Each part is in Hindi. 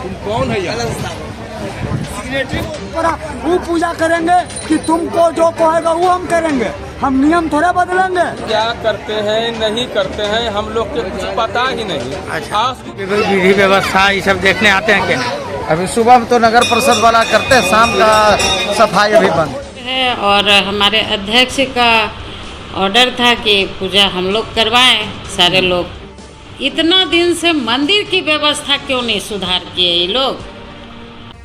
तुम कौन है यार? वो पूजा करेंगे कि तुमको जो कहेगा वो हम करेंगे, हम नियम थोड़े बदलेंगे। क्या करते हैं नहीं करते हैं हम लोग के कुछ पता ही नहीं। अच्छा, विधि व्यवस्था ये सब देखने आते हैं क्या? अभी सुबह में तो नगर परिषद वाला करते हैं, शाम का सफाई अभी बंद है। और हमारे अध्यक्ष का ऑर्डर था कि पूजा हम लोग करवाएं सारे लोग। इतना दिन से मंदिर की व्यवस्था क्यों नहीं सुधार किए ये लोग?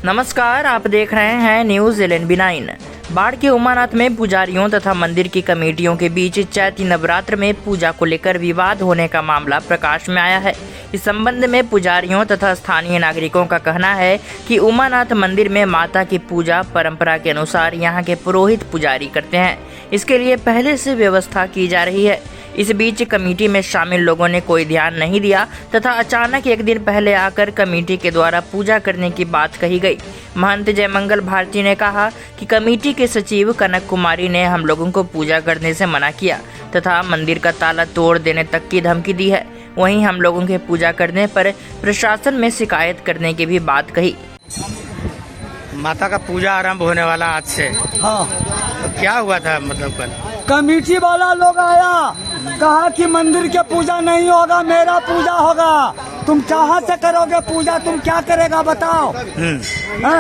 नमस्कार, आप देख रहे हैं न्यूज़ LNB9। बाढ़ के उमानाथ में पुजारियों तथा मंदिर की कमेटियों के बीच चैती नवरात्र में पूजा को लेकर विवाद होने का मामला प्रकाश में आया है। इस संबंध में पुजारियों तथा स्थानीय नागरिकों का कहना है कि उमानाथ मंदिर में माता की पूजा परंपरा के अनुसार यहां के पुरोहित पुजारी करते हैं। इसके लिए पहले से व्यवस्था की जा रही है। इस बीच कमेटी में शामिल लोगों ने कोई ध्यान नहीं दिया तथा अचानक एक दिन पहले आकर कमेटी के द्वारा पूजा करने की बात कही गई। महंत जयमंगल भारती ने कहा कि कमेटी के सचिव कनक कुमारी ने हम लोगों को पूजा करने से मना किया तथा मंदिर का ताला तोड़ देने तक की धमकी दी है। वहीं हम लोगों के पूजा करने पर प्रशासन में शिकायत करने की भी बात कही। माता का पूजा आरंभ होने वाला आज से। हाँ, तो क्या हुआ था मतलब कल? कमेटी वाला लोग आया, कहा कि मंदिर के पूजा नहीं होगा, मेरा पूजा होगा। तुम कहाँ से करोगे पूजा, तुम क्या करेगा बताओ?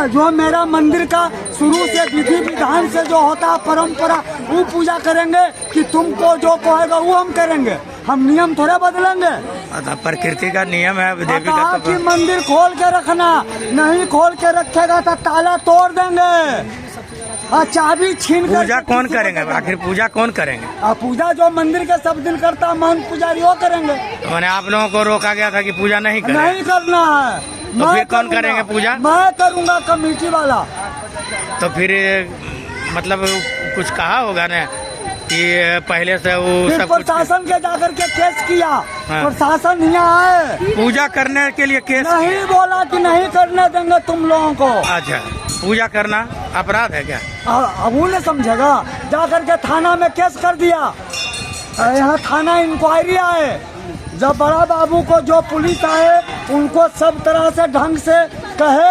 जो मेरा मंदिर का शुरू से विधि विधान से जो होता है परंपरा, वो पूजा करेंगे कि तुमको जो कहेगा वो हम करेंगे, हम नियम थोड़े बदलेंगे। प्रकृति का नियम है देवी कहा का। कि मंदिर खोल के रखना, नहीं खोल के रखेगा तो ताला तोड़ देंगे, चाबी छीन कर। पूजा कौन करेंगे आखिर? पूजा कौन करेंगे? पूजा जो मंदिर के सब दिन करता महंत पुजारी वो करेंगे। तो मैंने आप लोगों को रोका गया था कि पूजा नहीं करना है। तो फिर कौन करेंगे पूजा? मैं करूँगा, कमेटी वाला। तो फिर मतलब कुछ कहा होगा ना कि पहले से वो सब प्रशासन के जाकर के केस किया। हाँ। प्रशासन यहाँ आए, पूजा करने के लिए केस नहीं बोला कि नहीं करने देंगे तुम लोगों को। अच्छा, पूजा करना अपराध है क्या? अब वो नहीं समझेगा, जाकर के थाना में केस कर दिया। यहाँ थाना इंक्वायरी आए, जब बड़ा बाबू को जो पुलिस आए उनको सब तरह से ढंग से कहे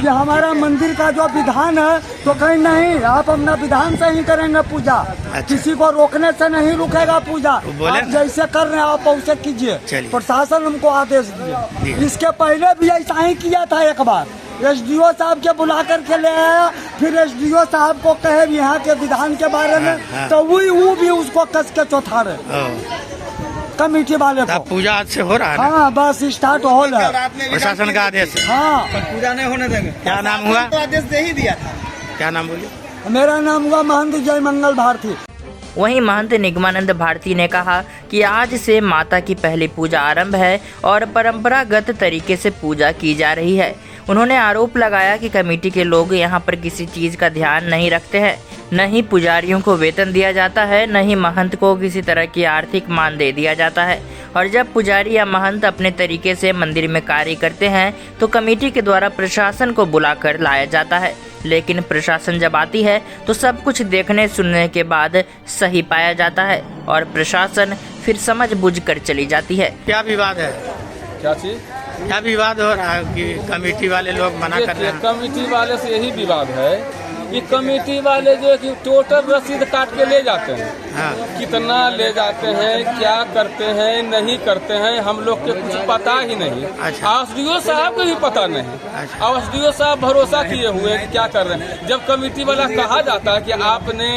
कि हमारा मंदिर का जो विधान है, तो कहीं नहीं, आप अपना विधान से ही करेंगे पूजा। अच्छा। किसी को रोकने से नहीं रुकेगा पूजा। आप जैसे कर रहे हैं आप वैसे कीजिए। प्रशासन हमको आदेश दिए। इसके पहले भी ऐसा ही किया था एक बार, SDO साहब के बुला करके ले आया, फिर SDO साहब को कहे यहाँ के विधान के बारे में, तो वो भी उसको कस के चौथारे कमेटी वाले को। पूजा आज से हो रहा है? हाँ, बस स्टार्ट हो रहा है, प्रशासन का आदेश है। हाँ, पूजा नहीं होने देंगे। क्या नाम हुआ? तो आदेश दे ही दिया था। क्या नाम बोलिए? मेरा नाम हुआ महंत जयमंगल भारती। वहीं महंत निगमानंद भारती ने कहा कि आज से माता की पहली पूजा आरंभ है और परंपरागत तरीके से पूजा की जा रही है। उन्होंने आरोप लगाया कि कमेटी के लोग यहां पर किसी चीज़ का ध्यान नहीं रखते हैं, न ही पुजारियों को वेतन दिया जाता है, न ही महंत को किसी तरह की आर्थिक मानदेय दिया जाता है। और जब पुजारी या महंत अपने तरीके से मंदिर में कार्य करते हैं तो कमेटी के द्वारा प्रशासन को बुलाकर लाया जाता है, लेकिन प्रशासन जब आती है तो सब कुछ देखने सुनने के बाद सही पाया जाता है और प्रशासन फिर समझ बुझ कर चली जाती है। क्या विवाद है? क्या चीज? क्या विवाद हो रहा है कि कमेटी वाले लोग मना कर रहे हैं? कमेटी वाले से यही विवाद है कि कमेटी वाले जो है कि टोटल रसीद काट के ले जाते हैं। हाँ। कितना ले जाते हैं, क्या करते हैं नहीं करते हैं हम लोग के कुछ पता ही नहीं। अच्छा। SDO साहब को भी पता नहीं। अच्छा। और SDO साहब भरोसा किए हुए हैं कि क्या कर रहे हैं। जब कमेटी वाला कहा जाता है कि आपने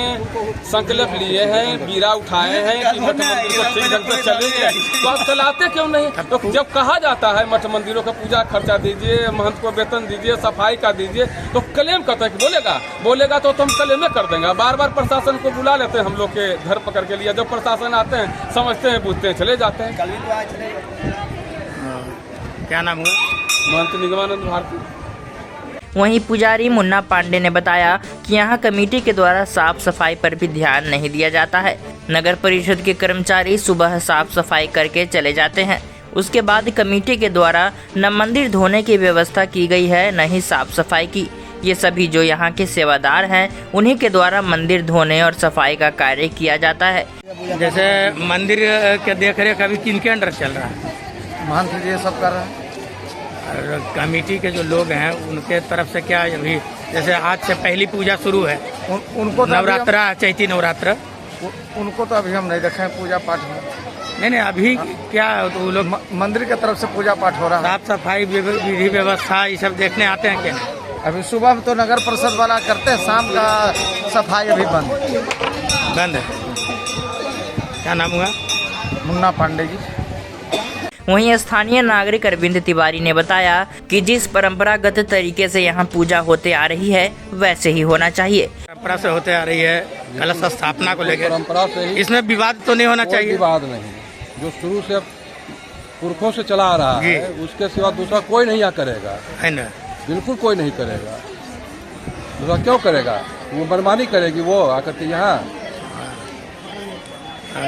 संकल्प लिए हैं, बीरा उठाए हैं कि मठ मंदिर को ठीक ढंग से चलेंगे, तो आप चलाते क्यों नहीं? तो जब कहा जाता है मठ मंदिरों का पूजा खर्चा दीजिए, महंत को वेतन दीजिए, सफाई का दीजिए, तो क्लेम करता है कि बोलेगा तो हम क्लेम में कर देंगे। बार बार प्रशासन को बुला लेते हैं हम लोग के घर पकड़ के लिए। जब प्रशासन आते हैं, समझते हैं, पूछते हैं, चले जाते हैं। क्या नाम हुआ? महंत निगमानंद भारती। वहीं पुजारी मुन्ना पांडे ने बताया कि यहां कमेटी के द्वारा साफ सफाई पर भी ध्यान नहीं दिया जाता है। नगर परिषद के कर्मचारी सुबह साफ सफाई करके चले जाते हैं, उसके बाद कमेटी के द्वारा न मंदिर धोने की व्यवस्था की गई है, न ही साफ सफाई की। ये सभी जो यहाँ के सेवादार हैं, उन्हीं के द्वारा मंदिर धोने और सफाई का कार्य किया जाता है। जैसे मंदिर के देख रेख अभी किनके अंडर चल रहा है? महंत जी सब कर रहे हैं। और कमेटी के जो लोग हैं उनके तरफ से क्या अभी जैसे आज से पहली पूजा शुरू है, उनको तो नवरात्रा चैती नवरात्र, उनको तो अभी हम नहीं देखे हैं पूजा पाठ में। नहीं अभी क्या तो वो लोग मंदिर की तरफ से पूजा पाठ हो रहा है। साफ सफाई विधि व्यवस्था ये सब देखने आते हैं क्या? अभी सुबह में तो नगर परिषद वाला करते हैं, शाम का सफाई अभी बंद है। क्या नाम हुआ? मुन्ना पांडे जी। वहीं स्थानीय नागरिक अरविंद तिवारी ने बताया कि जिस परंपरागत तरीके से यहाँ पूजा होते आ रही है वैसे ही होना चाहिए। परंपरा से होते आ रही है कलश स्थापना को लेकर, परंपरा से ही इसमें विवाद तो नहीं होना चाहिए। विवाद नहीं, जो शुरू से पुरखों से चला आ रहा है उसके सिवा दूसरा कोई नहीं यहाँ करेगा, है ना? बिल्कुल कोई नहीं करेगा। दूसरा क्यों करेगा? वो मनमानी करेगी वो आकर के यहाँ।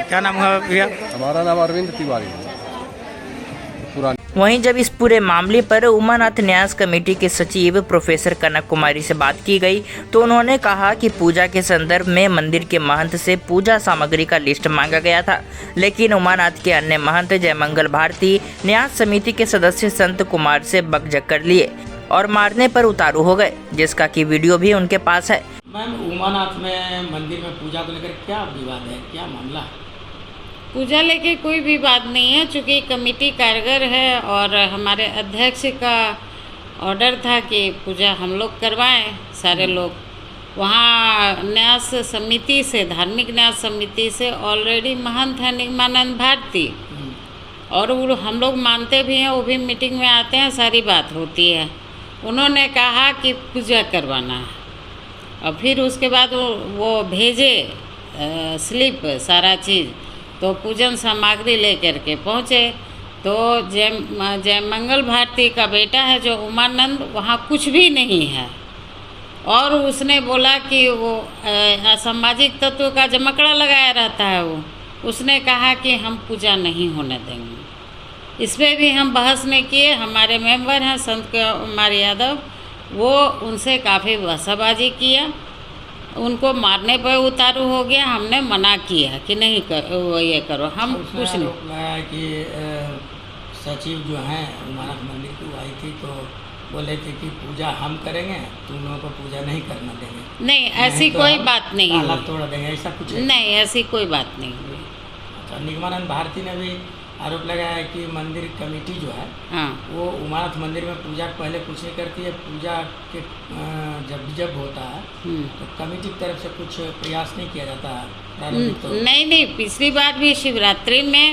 क्या नाम हुआ भैया? हमारा नाम अरविंद तिवारी है। वहीं जब इस पूरे मामले पर उमानाथ न्यास कमेटी के सचिव प्रोफेसर कनक कुमारी से बात की गई तो उन्होंने कहा कि पूजा के संदर्भ में मंदिर के महंत से पूजा सामग्री का लिस्ट मांगा गया था, लेकिन उमानाथ के अन्य महंत जयमंगल भारती न्यास समिति के सदस्य संत कुमार से बकझक कर लिए और मारने पर उतारू हो गए, जिसका की वीडियो भी उनके पास है। मैम, उमानाथ में मंदिर में पूजा को लेकर क्या विवाद है, क्या मामला? पूजा लेके कोई भी बात नहीं है, चूँकि कमेटी कारगर है और हमारे अध्यक्ष का ऑर्डर था कि पूजा हम लोग करवाएं सारे लोग। वहाँ न्यास समिति से, धार्मिक न्यास समिति से ऑलरेडी महंत है निगमानंद भारती, और वो हम लोग मानते भी हैं, वो भी मीटिंग में आते हैं, सारी बात होती है। उन्होंने कहा कि पूजा करवाना है और फिर उसके बाद वो भेजे स्लिप सारा चीज़, तो पूजन सामग्री लेकर के पहुँचे तो जयमंगल भारती का बेटा है जो उमानंद, वहाँ कुछ भी नहीं है। और उसने बोला कि वो असामाजिक तत्व का जमकड़ा लगाया रहता है वो। उसने कहा कि हम पूजा नहीं होने देंगे। इस पर भी हम बहस नहीं किए। हमारे मेंबर हैं संत कुमार यादव, वो उनसे काफ़ी बहसबाजी किया, उनको मारने पर उतारू हो गया। हमने मना किया कि नहीं वो ये करो, हम कुछ नहीं। कि सचिव जो हैं उमानाथ मंदिर की आई थी तो बोले थे कि पूजा हम करेंगे, तुम लोगों को पूजा नहीं करना देंगे। नहीं, ऐसी कोई बात नहीं हुई। तोड़ देंगे, ऐसा कुछ नहीं, ऐसी कोई बात नहीं हुई। अच्छा, निगमानंद भारती ने भी आरोप लगाया है कि मंदिर कमेटी जो है वो उमानाथ मंदिर में पूजा पहले कुछ नहीं करती है। पूजा के जब होता है तो कमेटी की तरफ से कुछ प्रयास नहीं किया जाता है। नहीं, पिछली बार भी शिवरात्रि में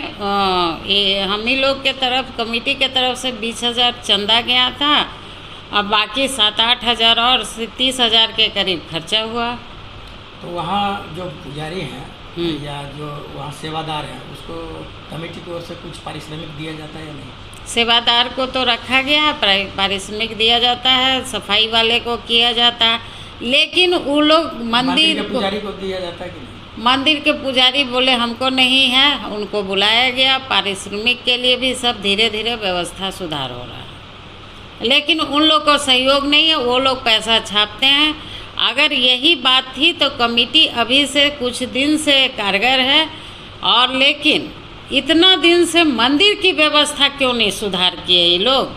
हम ही लोग के तरफ, कमेटी के तरफ से 20,000 चंदा गया था और बाकी 7-8 हज़ार और 30,000 के करीब खर्चा हुआ। तो वहाँ जो पुजारी हैं या जो वहाँ सेवादार हैं उसको कमेटी की ओर से कुछ पारिश्रमिक दिया जाता है या नहीं? सेवादार को तो रखा गया है, पारिश्रमिक दिया जाता है, सफाई वाले को किया जाता है, लेकिन वो लोग मंदिर के पुजारी को दिया जाता है कि नहीं? मंदिर के पुजारी बोले हमको नहीं है, उनको बुलाया गया। पारिश्रमिक के लिए भी सब धीरे धीरे व्यवस्था सुधार हो रहा है, लेकिन उन लोग को सहयोग नहीं है, वो लोग पैसा छापते हैं। अगर यही बात थी तो कमेटी अभी से कुछ दिन से कारगर है, और लेकिन इतना दिन से मंदिर की व्यवस्था क्यों नहीं सुधार किए ये लोग?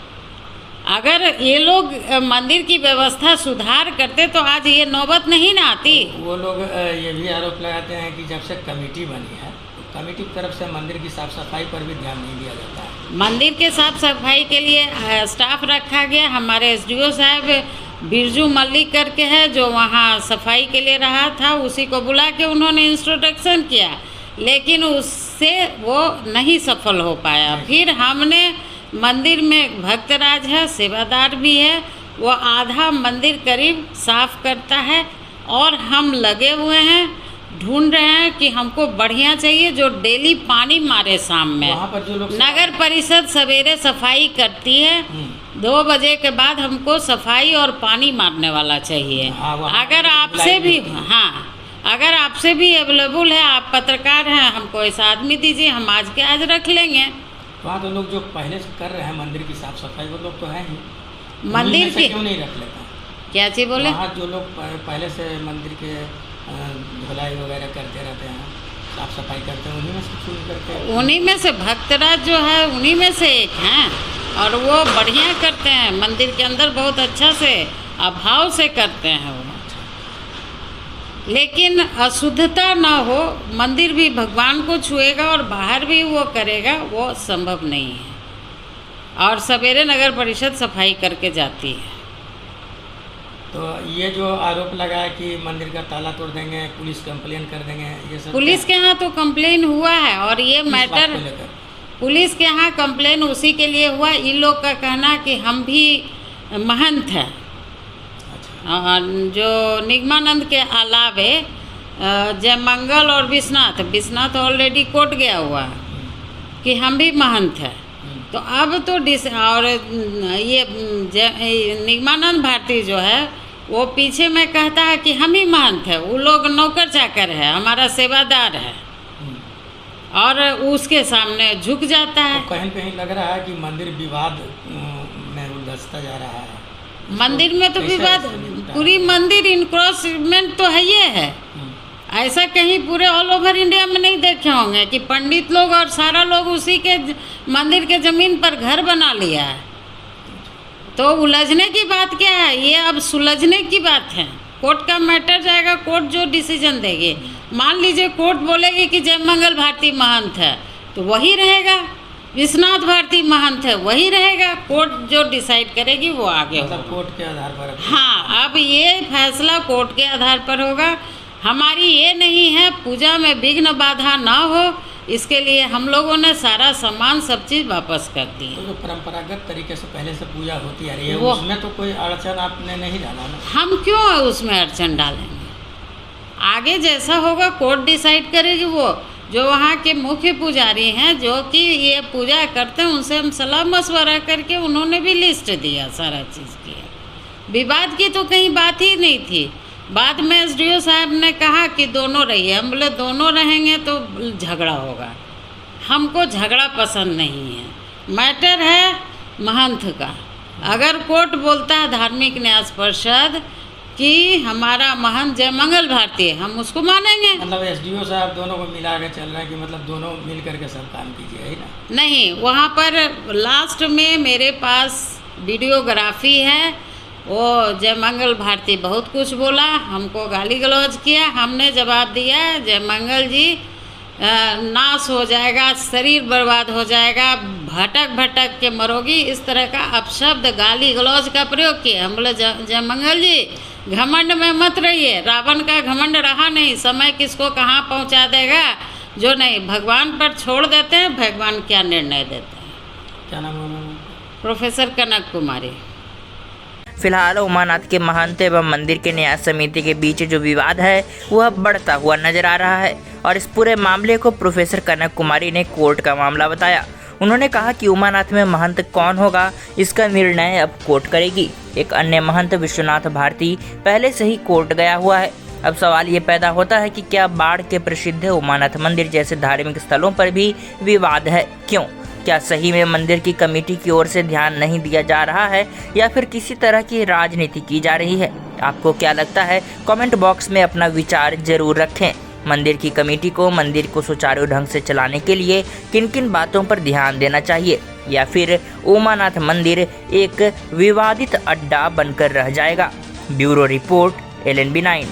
अगर ये लोग मंदिर की व्यवस्था सुधार करते तो आज ये नौबत नहीं ना आती। वो लोग ये भी आरोप लगाते हैं कि जब से कमेटी बनी है तो कमेटी की तरफ से मंदिर की साफ सफाई पर भी ध्यान नहीं दिया जाता है। मंदिर के साफ सफाई के लिए स्टाफ रखा गया। हमारे SDO साहब बिरजू मल्लिक करके है जो वहाँ सफाई के लिए रहा था, उसी को बुला के उन्होंने इंस्ट्रक्शन किया, लेकिन उससे वो नहीं सफल हो पाया। फिर हमने मंदिर में भक्तराज है, सेवादार भी है, वो आधा मंदिर करीब साफ करता है, और हम लगे हुए हैं, ढूंढ रहे हैं कि हमको बढ़िया चाहिए जो डेली पानी मारे शाम में। वहाँ पर जो लोग नगर परिषद सवेरे सफाई करती है, 2 बजे के बाद हमको सफाई और पानी मारने वाला चाहिए। अगर आपसे भी अगर आपसे भी अवेलेबल है, आप पत्रकार हैं, हमको ऐसा आदमी दीजिए, हम आज के आज रख लेंगे। वहाँ तो लोग जो पहले से कर रहे हैं मंदिर की साफ सफाई वो लोग तो है ही, मंदिर की क्यों नहीं रख लेता? क्या चीज़ बोले? वहाँ जो लोग पहले से मंदिर के धुलाई वगैरह करते रहते हैं, साफ सफाई करते हैं, उन्हीं में से चुन करके, उन्हीं में से भक्तराज जो है उन्हीं में से एक हैं। और वो बढ़िया करते हैं, मंदिर के अंदर बहुत अच्छा से अभाव से करते हैं वो। लेकिन अशुद्धता ना हो, मंदिर भी भगवान को छुएगा और बाहर भी वो करेगा, वो संभव नहीं है। और सवेरे नगर परिषद सफाई करके जाती है। तो ये जो आरोप लगा है कि मंदिर का ताला तोड़ देंगे, पुलिस कंप्लेन कर देंगे, ये सब पुलिस के यहाँ तो कंप्लेन हुआ है और ये मैटर पुलिस के यहाँ कंप्लेन उसी के लिए हुआ। इन लोग का कहना कि हम भी महंत हैं, जो निगमानंद के अलावे जयमंगल और विश्वनाथ ऑलरेडी कोर्ट गया हुआ कि हम भी महंत हैं। तो अब तो और ये निगमानंद भारती जो है वो पीछे में कहता है कि हम ही महंत है, वो लोग नौकर चाकर है, हमारा सेवादार है, और उसके सामने झुक जाता है। तो कहीं कहीं लग रहा है कि मंदिर विवाद में उलझता जा रहा है। मंदिर में तो विवाद, पूरी मंदिर इंक्रोचमेंट तो है ये है। ऐसा कहीं पूरे ऑल ओवर इंडिया में नहीं देखे होंगे कि पंडित लोग और सारा लोग उसी के मंदिर के ज़मीन पर घर बना लिया है। तो उलझने की बात क्या है, ये अब सुलझने की बात है। कोर्ट का मैटर जाएगा, कोर्ट जो डिसीजन देगी। मान लीजिए कोर्ट बोलेगी कि जयमंगल भारती महंत है तो वही रहेगा, विश्वनाथ भारती महंत है वही रहेगा। कोर्ट जो डिसाइड करेगी वो आगे होगा, कोर्ट के आधार पर। हाँ, अब ये फैसला कोर्ट के आधार पर होगा। हमारी ये नहीं है पूजा में विघ्न बाधा ना हो, इसके लिए हम लोगों ने सारा सामान सब चीज़ वापस कर दी। तो जो परंपरागत तरीके से पहले से पूजा होती आ रही है उसमें तो कोई अड़चन आपने नहीं डाला ना? हम क्यों उसमें अड़चन डालेंगे? आगे जैसा होगा कोर्ट डिसाइड करेगी। वो जो वहाँ के मुख्य पुजारी हैं जो कि ये पूजा करते हैं, उनसे हम सलाह मशवरा करके उन्होंने भी लिस्ट दिया, सारा चीज़ किया। विवाद की तो कहीं बात ही नहीं थी। बाद में एसडीओ साहब ने कहा कि दोनों रहिए। हम बोले दोनों रहेंगे तो झगड़ा होगा, हमको झगड़ा पसंद नहीं है। मैटर है महंत का। अगर कोर्ट बोलता है धार्मिक न्यास परिषद कि हमारा महंत जयमंगल भारती है, हम उसको मानेंगे। मतलब एसडीओ साहब दोनों को मिला के चल रहा है कि मतलब दोनों मिल करके सब काम कीजिए, है ना? नहीं, वहाँ पर लास्ट में मेरे पास वीडियोग्राफी है। वो जयमंगल भारती बहुत कुछ बोला, हमको गाली गलौज किया, हमने जवाब दिया जयमंगल जी नाश हो जाएगा, शरीर बर्बाद हो जाएगा, भटक भटक के मरोगी, इस तरह का अपशब्द गाली गलौज का प्रयोग किया। हम बोले जयमंगल जी घमंड में मत रहिए, रावण का घमंड रहा नहीं, समय किसको कहाँ पहुँचा देगा जो नहीं, भगवान पर छोड़ देते हैं, भगवान क्या निर्णय देते हैं। क्या नाम है? प्रोफेसर कनक कुमारी। फिलहाल उमानाथ के महंत एवं मंदिर के न्यास समिति के बीच जो विवाद है वह बढ़ता हुआ नजर आ रहा है और इस पूरे मामले को प्रोफेसर कनक कुमारी ने कोर्ट का मामला बताया। उन्होंने कहा कि उमानाथ में महंत कौन होगा इसका निर्णय अब कोर्ट करेगी। एक अन्य महंत विश्वनाथ भारती पहले से ही कोर्ट गया हुआ है। अब सवाल ये पैदा होता है कि क्या बाढ़ के प्रसिद्ध उमानाथ मंदिर जैसे धार्मिक स्थलों पर भी विवाद है? क्यों? क्या सही में मंदिर की कमेटी की ओर से ध्यान नहीं दिया जा रहा है या फिर किसी तरह की राजनीति की जा रही है? आपको क्या लगता है? कमेंट बॉक्स में अपना विचार जरूर रखें। मंदिर की कमेटी को मंदिर को सुचारू ढंग से चलाने के लिए किन किन बातों पर ध्यान देना चाहिए, या फिर उमानाथ मंदिर एक विवादित अड्डा बनकर रह जाएगा? Bureau report LNB9।